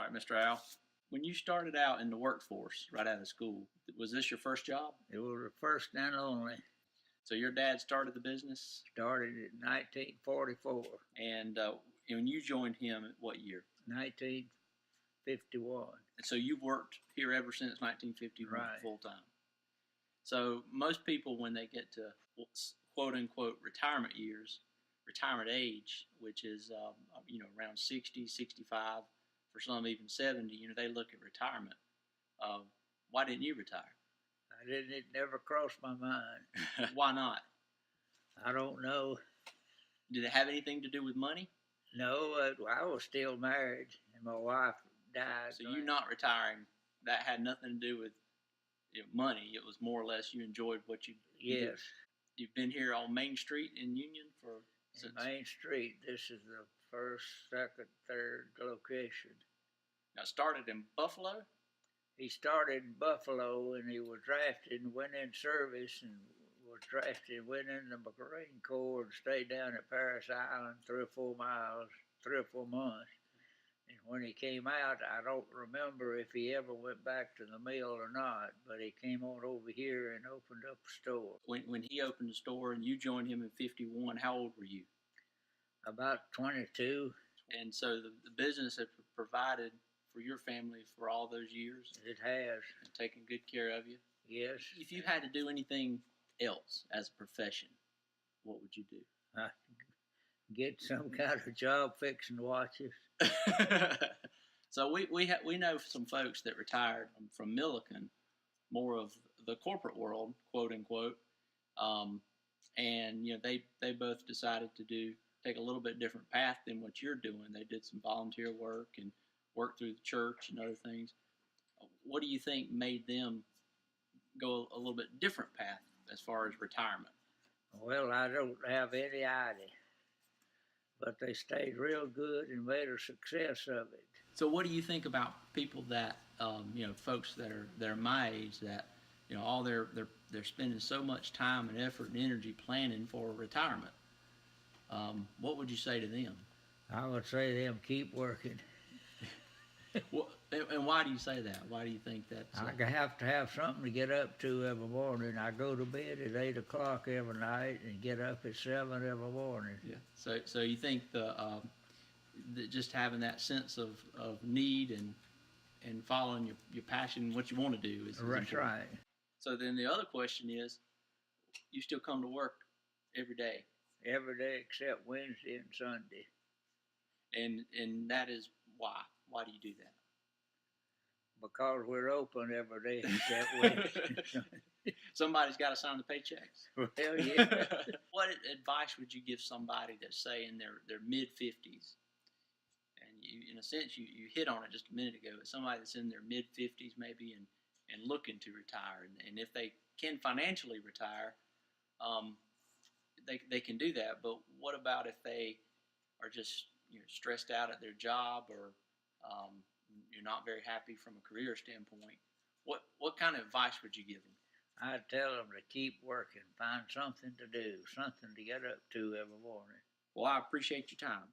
right, Mr. Al. When you started out in the workforce right out of school, was this your first job? It was the first and only. So your dad started the business, Started in 1944, and when you joined him, at what year? 1951. And so you've worked here ever since 1951, Right. full time. So most people, when they get to quote unquote retirement years, retirement age, which is around 60, 65, for some even 70, they look at retirement. Why didn't you retire? It never crossed my mind. Why not? I don't know. Did it have anything to do with money? No, I was still married, and my wife died. So you not retiring, that had nothing to do with money. It was more or less you enjoyed what you Yes. did. You've been here on Main Street in Union since Main Street. This is the first, second, third location. Now started in Buffalo. He started in Buffalo, and he was drafted and went in service, and was drafted, went in the Marine Corps, and stayed down at Paris Island 3 or 4 months. And when he came out, I don't remember if he ever went back to the mill or not, but he came on over here and opened up a store. When he opened the store and you joined him in 51, how old were you? About 22. And so the business had provided for your family for all those years? It has. And taken good care of you? Yes. If you had to do anything else as a profession, what would you do? Get some kind of job fixing watches. So we know some folks that retired from Milliken, more of the corporate world, quote unquote, and they both decided to take a little bit different path than what you're doing. They did some volunteer work and worked through the church and other things. What do you think made them go a little bit different path as far as retirement? Well, I don't have any idea. But they stayed real good and made a success of it. So what do you think about people that, folks that are my age that, all they're spending so much time and effort and energy planning for retirement? What would you say to them? I would say to them, keep working. Well, and why do you say that? Why do you think that? I have to have something to get up to every morning. I go to bed at 8 o'clock every night and get up at 7 every morning. Yeah. So you think the just having that sense of need and following your passion, what you want to do is That's right. So then the other question is, you still come to work every day? Every day except Wednesday and Sunday. And that is why? Why do you do that? Because we're open every day except Wednesday. Somebody's got to sign the paychecks. Well, yeah. What advice would you give somebody that's, say, in their mid-50s? And you, in a sense, you hit on it just a minute ago. But somebody that's in their mid-50s maybe and looking to retire. And if they can financially retire, they can do that. But what about if they are just stressed out at their job, or you're not very happy from a career standpoint? What kind of advice would you give them? I'd tell them to keep working, find something to do, something to get up to every morning. Well, I appreciate your time.